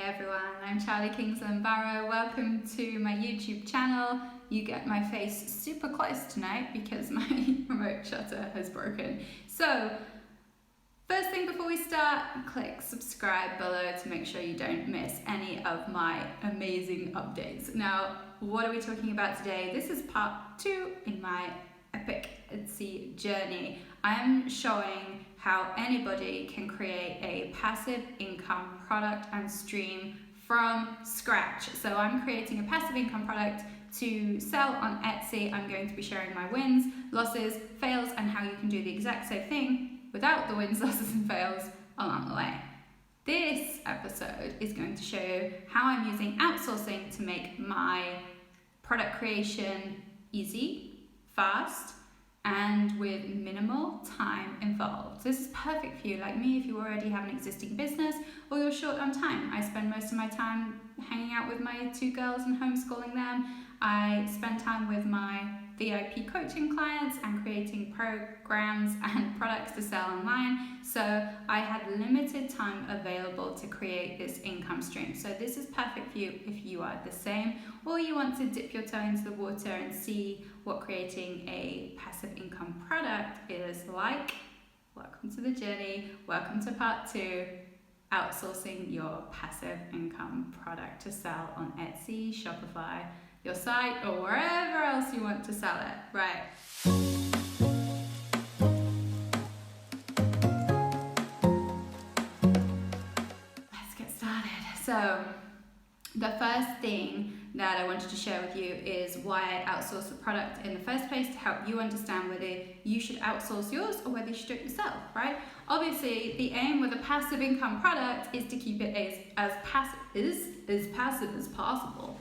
everyone, I'm Charlie Kingsland Barrow. Welcome to my YouTube channel. You get my face super close tonight because my remote shutter has broken. So, first thing before we start, click subscribe below to make sure you don't miss any of my amazing updates. Now, what are we talking about today? This is part 2 in my epic Etsy journey. I'm showing how anybody can create a passive income product and stream from scratch. So I'm creating a passive income product to sell on Etsy. I'm going to be sharing my wins, losses, fails, and how you can do the exact same thing without the wins, losses, and fails along the way. This episode is going to show you how I'm using outsourcing to make my product creation easy, fast, and with minimal time involved. This is perfect for you, like me, if you already have an existing business or you're short on time. I spend most of my time hanging out with my 2 girls and homeschooling them. I spend time with my VIP coaching clients and creating programs and products to sell online. So I had limited time available to create this income stream. So this is perfect for you if you are the same, or you want to dip your toe into the water and see what creating a passive income product is like. Welcome to the journey. Welcome to part 2. Outsourcing your passive income product to sell on Etsy, Shopify, your site, or wherever else you want to sell it. Right. Let's get started. So the first thing that I wanted to share with you is why I outsource the product in the first place, to help you understand whether you should outsource yours or whether you should do it yourself, right? Obviously, the aim with a passive income product is to keep it as passive as possible.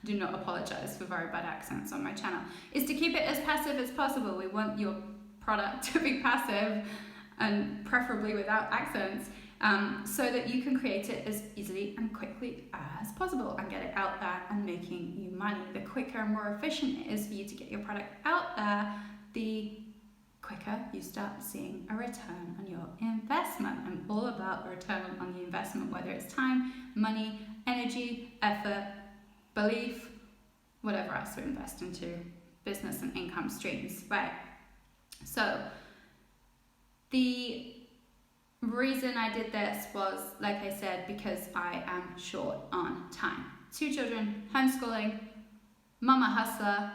Do not apologize for very bad accents on my channel. Is to keep it as passive as possible. We want your product to be passive and preferably without accents, so that you can create it as easily and quickly as possible and get it out there and making you money. The quicker and more efficient it is for you to get your product out there, the quicker you start seeing a return on your investment. I'm all about the return on the investment, whether it's time, money, energy, effort, belief, whatever else we invest into business and income streams, right? So the reason I did this was, like I said, because I am short on time. 2 children, homeschooling, mama hustler.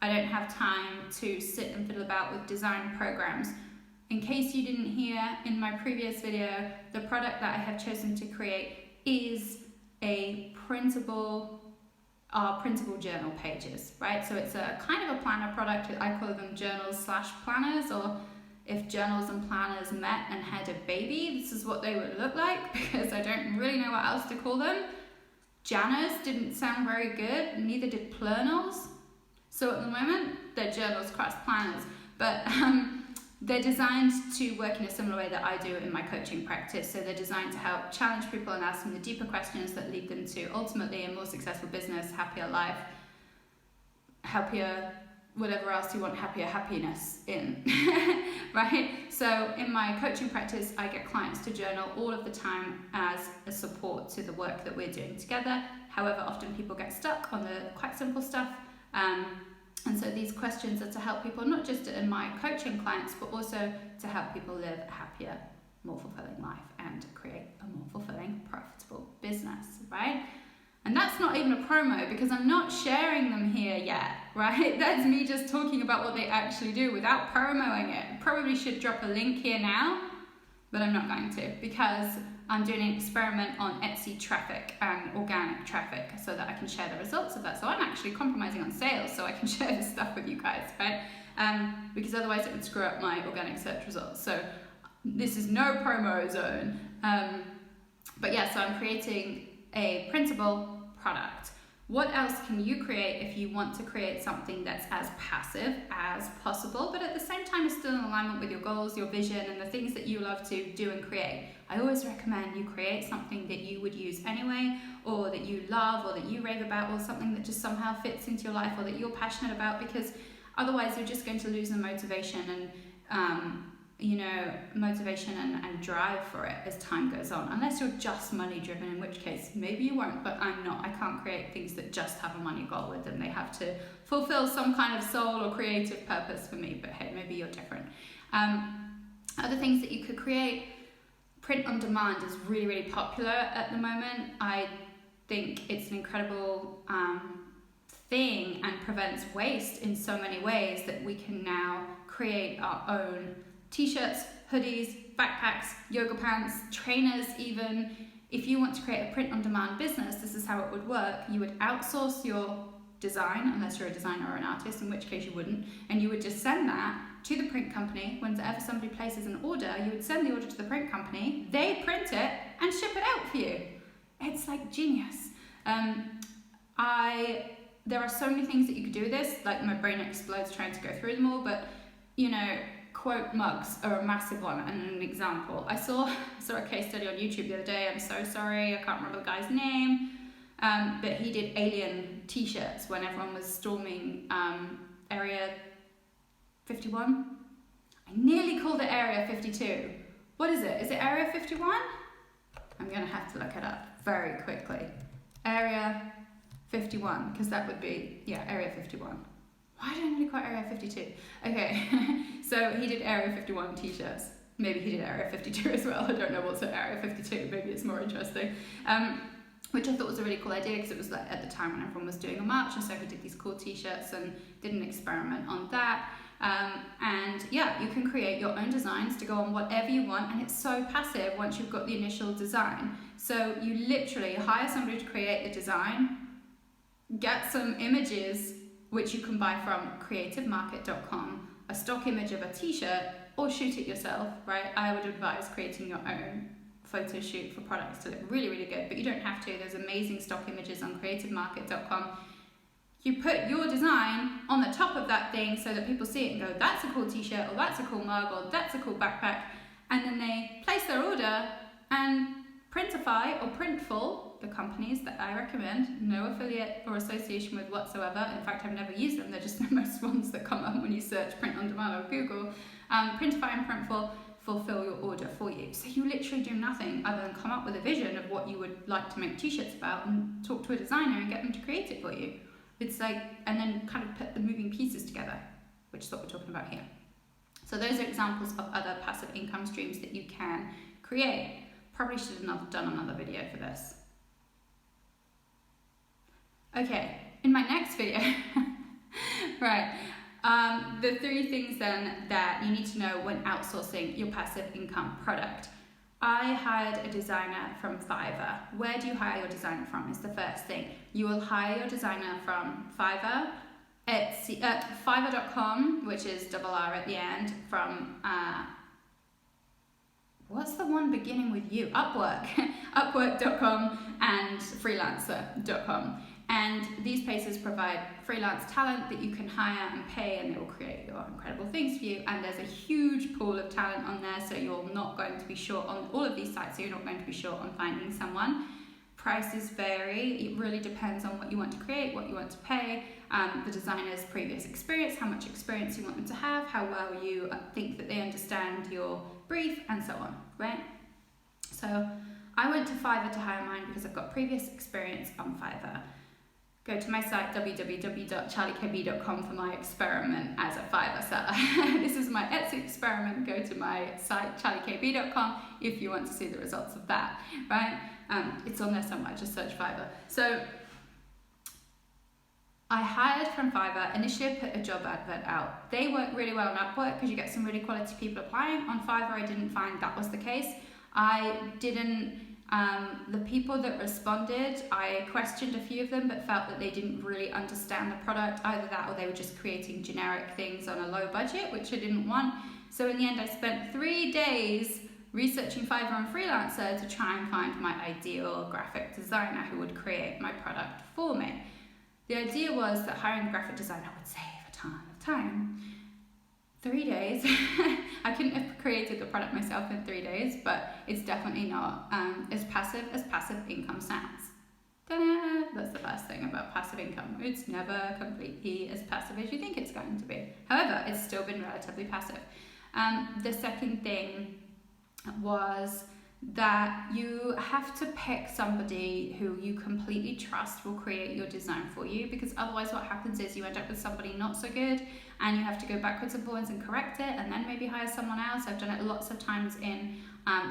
I don't have time to sit and fiddle about with design programs. In case you didn't hear in my previous video, the product that I have chosen to create is a printable journal pages, right? So it's a kind of a planner product. I call them journals/planners, or if journals and planners met and had a baby, this is what they would look like, because I don't really know what else to call them. Janners didn't sound very good, neither did plurnals. So at the moment, they're journals / planners, but they're designed to work in a similar way that I do in my coaching practice. So they're designed to help challenge people and ask them the deeper questions that lead them to ultimately a more successful business, happier life, happier, whatever else you want happiness in, right? So in my coaching practice, I get clients to journal all of the time as a support to the work that we're doing together. However, often people get stuck on the quite simple stuff. And so these questions are to help people, not just in my coaching clients, but also to help people live a happier, more fulfilling life and create a more fulfilling, profitable business, right? And that's not even a promo, because I'm not sharing them here yet, right? That's me just talking about what they actually do without promoting it. I probably should drop a link here now, but I'm not going to, because I'm doing an experiment on Etsy traffic and organic traffic so that I can share the results of that. So I'm actually compromising on sales so I can share this stuff with you guys, right? Because otherwise it would screw up my organic search results. So this is no promo zone. But yeah, so I'm creating a printable product. What else can you create if you want to create something that's as passive as possible, but at the same time is still in alignment with your goals, your vision, and the things that you love to do and create? I always recommend you create something that you would use anyway, or that you love, or that you rave about, or something that just somehow fits into your life, or that you're passionate about, because otherwise you're just going to lose the motivation and motivation and drive for it as time goes on, unless you're just money driven, in which case maybe you won't, but I'm not. I can't create things that just have a money goal with them. They have to fulfill some kind of soul or creative purpose for me, but hey, maybe you're different. Other things that you could create, print on demand is really, really popular at the moment. I think it's an incredible thing and prevents waste in so many ways that we can now create our own t-shirts, hoodies, backpacks, yoga pants, trainers even. If you want to create a print on demand business, this is how it would work. You would outsource your design, unless you're a designer or an artist, in which case you wouldn't, and you would just send that to the print company. Whenever somebody places an order, you would send the order to the print company, they print it and ship it out for you. It's like genius. There are so many things that you could do with this, like my brain explodes trying to go through them all, but quote mugs are a massive one and an example. I saw a case study on YouTube the other day. I'm so sorry, I can't remember the guy's name, but he did alien t-shirts when everyone was storming Area 51. I nearly called it Area 52. What is it? Is it Area 51? I'm gonna have to look it up very quickly. Area 51, because that would be, Area 51. Why did I nearly call it Area 52? Okay, so he did Area 51 t-shirts. Maybe he did Area 52 as well. I don't know what's at Area 52. Maybe it's more interesting. Which I thought was a really cool idea, because it was like at the time when everyone was doing a march, and so he did these cool t-shirts and did an experiment on that. You can create your own designs to go on whatever you want, and it's so passive once you've got the initial design. So you literally hire somebody to create the design, get some images which you can buy from creativemarket.com, a stock image of a t-shirt, or shoot it yourself, right? I would advise creating your own photo shoot for products to look really, really good, but you don't have to. There's amazing stock images on creativemarket.com. You put your design on the top of that thing so that people see it and go, that's a cool t-shirt, or that's a cool mug, or that's a cool backpack, and then they place their order, and Printify or Printful, the companies that I recommend, no affiliate or association with whatsoever. In fact, I've never used them. They're just the most ones that come up when you search print on demand on Google. Printify and Printful fulfill your order for you. So you literally do nothing other than come up with a vision of what you would like to make t-shirts about and talk to a designer and get them to create it for you. It's like, and then kind of put the moving pieces together, which is what we're talking about here. So those are examples of other passive income streams that you can create. Probably should have done another video for this. Okay, in my next video, right, the 3 things then that you need to know when outsourcing your passive income product. I hired a designer from Fiverr. Where do you hire your designer from is the first thing. You will hire your designer from Fiverr, Fiverr.com, which is double R at the end, from, what's the one beginning with U? Upwork, Upwork.com, and freelancer.com. And these places provide freelance talent that you can hire and pay, and they will create your incredible things for you. And there's a huge pool of talent on there, so you're not going to be short on all of these sites, so you're not going to be short on finding someone. Prices vary. It really depends on what you want to create, what you want to pay, the designer's previous experience, how much experience you want them to have, how well you think that they understand your brief, and so on, right? So I went to Fiverr to hire mine because I've got previous experience on Fiverr. Go to my site www.charliekb.com for my experiment as a Fiverr seller. This is my Etsy experiment. Go to my site charliekb.com if you want to see the results of that, right? It's on there somewhere, just search Fiverr. So I hired from Fiverr. Initially I put a job advert out. They work really well on Upwork because you get some really quality people applying. On Fiverr I didn't find that was the case. The people that responded, I questioned a few of them but felt that they didn't really understand the product, either that or they were just creating generic things on a low budget, which I didn't want. So in the end I spent 3 days researching Fiverr and Freelancer to try and find my ideal graphic designer who would create my product for me. The idea was that hiring a graphic designer would save a ton of time. 3 days. I couldn't have created the product myself in 3 days, but it's definitely not as passive income sounds. Ta-da! That's the best thing about passive income. It's never completely as passive as you think it's going to be. However, it's still been relatively passive. The second thing was that you have to pick somebody who you completely trust will create your design for you, because otherwise what happens is you end up with somebody not so good and you have to go backwards and forwards and correct it and then maybe hire someone else. I've done it lots of times in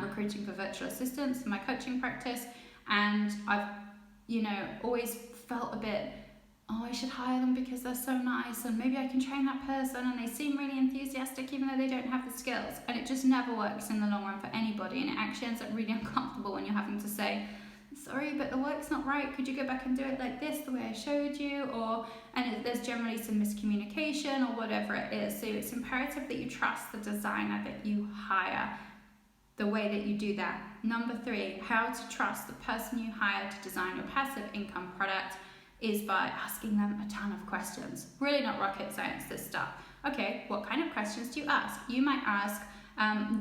recruiting for virtual assistants in my coaching practice, and I've always felt a bit, oh, I should hire them because they're so nice and maybe I can train that person and they seem really enthusiastic even though they don't have the skills. And it just never works in the long run for anybody, and it actually ends up really uncomfortable when you're having to say, sorry, but the work's not right, could you go back and do it like this, the way I showed you? There's generally some miscommunication or whatever it is. So it's imperative that you trust the designer that you hire, the way that you do that. Number 3, how to trust the person you hire to design your passive income product is by asking them a ton of questions. Really not rocket science, this stuff. Okay, what kind of questions do you ask? You might ask,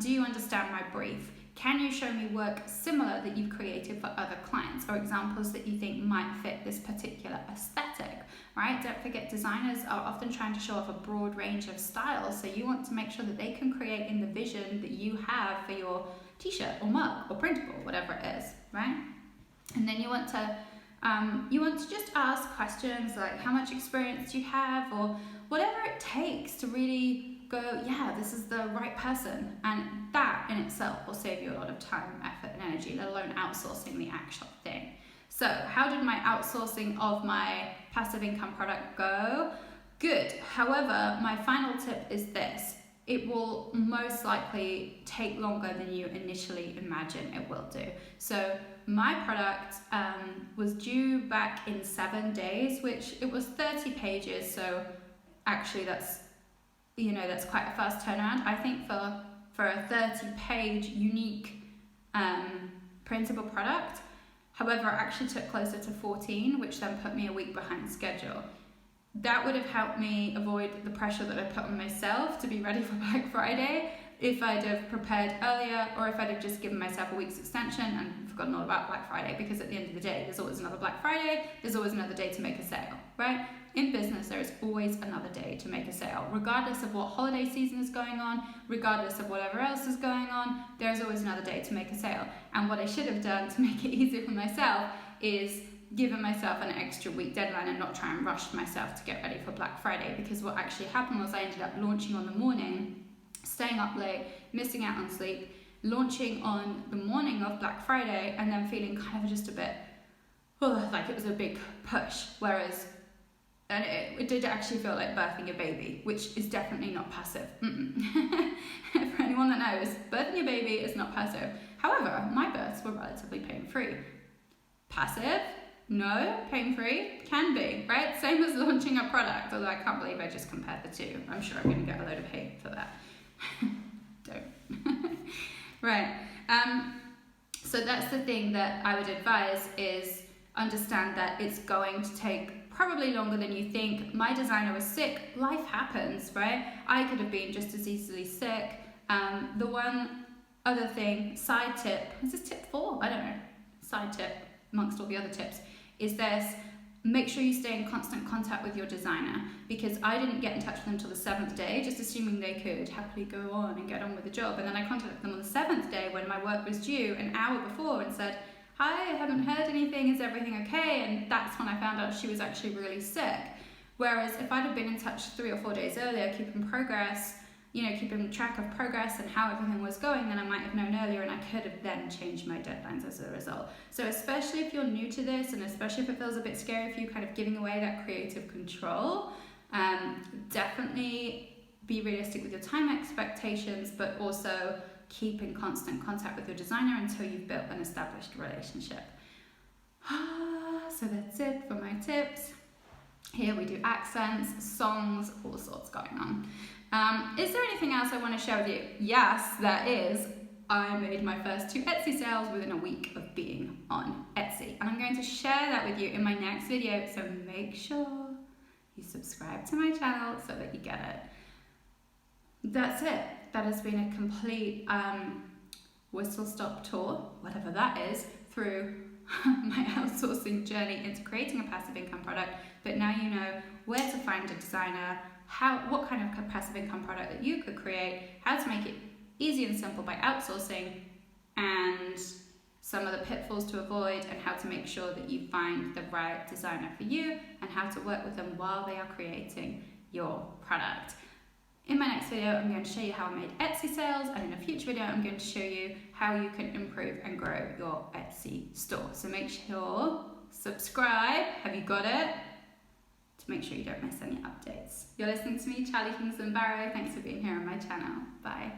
do you understand my brief? Can you show me work similar that you've created for other clients, or examples that you think might fit this particular aesthetic, right? Don't forget, designers are often trying to show off a broad range of styles, so you want to make sure that they can create in the vision that you have for your t-shirt or mug or printable, whatever it is, right? And then you want to just ask questions like, how much experience do you have, or whatever it takes to really go, yeah, this is the right person. And that in itself will save you a lot of time, effort, and energy, let alone outsourcing the actual thing. So how did my outsourcing of my passive income product go? Good. However, my final tip is this. It will most likely take longer than you initially imagine it will do. So my product was due back in 7 days, which it was 30 pages. So actually that's quite a fast turnaround. I think for a 30-page unique printable product. However, it actually took closer to 14, which then put me a week behind schedule. That would have helped me avoid the pressure that I put on myself to be ready for Black Friday if I'd have prepared earlier, or if I'd have just given myself a week's extension and forgotten all about Black Friday, because at the end of the day, there's always another Black Friday, there's always another day to make a sale, right? In business, there is always another day to make a sale. Regardless of what holiday season is going on, regardless of whatever else is going on, there's always another day to make a sale. And what I should have done to make it easier for myself is given myself an extra week deadline and not try and rush myself to get ready for Black Friday, because what actually happened was I ended up launching on the morning, staying up late, missing out on sleep, launching on the morning of Black Friday, and then feeling kind of just a bit, like it was a big push, whereas and it did actually feel like birthing a baby, which is definitely not passive. For anyone that knows, birthing a baby is not passive. However, my births were relatively pain-free. Passive? No. Pain-free? Can be, right? Same as launching a product, although I can't believe I just compared the two. I'm sure I'm going to get a load of hate for that. Don't. Right. So that's the thing that I would advise, is understand that it's going to take probably longer than you think. My designer was sick. Life happens, right? I could have been just as easily sick. The one other thing, side tip, is this tip 4? I don't know. Side tip amongst all the other tips is this: make sure you stay in constant contact with your designer, because I didn't get in touch with them until the 7th day, just assuming they could happily go on and get on with the job. And then I contacted them on the 7th day when my work was due an hour before and said, hi, I haven't heard anything, is everything okay? And that's when I found out she was actually really sick. Whereas if I'd have been in touch 3 or 4 days earlier, keeping track of progress and how everything was going, then I might have known earlier, and I could have then changed my deadlines as a result. So especially if you're new to this, and especially if it feels a bit scary for you, kind of giving away that creative control, definitely be realistic with your time expectations, but also keep in constant contact with your designer until you've built an established relationship. So that's it for my tips. Here we do accents, songs, all sorts going on. Is there anything else I want to share with you? Yes, there is. I made my first 2 Etsy sales within a week of being on Etsy, and I'm going to share that with you in my next video, so make sure you subscribe to my channel so that you get it. That's it. That has been a complete whistle-stop tour, whatever that is, through my outsourcing journey into creating a passive income product. But now you know where to find a designer, what kind of passive income product that you could create, how to make it easy and simple by outsourcing, and some of the pitfalls to avoid, and how to make sure that you find the right designer for you, and how to work with them while they are creating your product. In my next video, I'm going to show you how I made Etsy sales, and in a future video, I'm going to show you how you can improve and grow your Etsy store. So make sure, subscribe, have you got it? To make sure you don't miss any updates. You're listening to me, Charlie Kingston Barrow. Thanks for being here on my channel. Bye.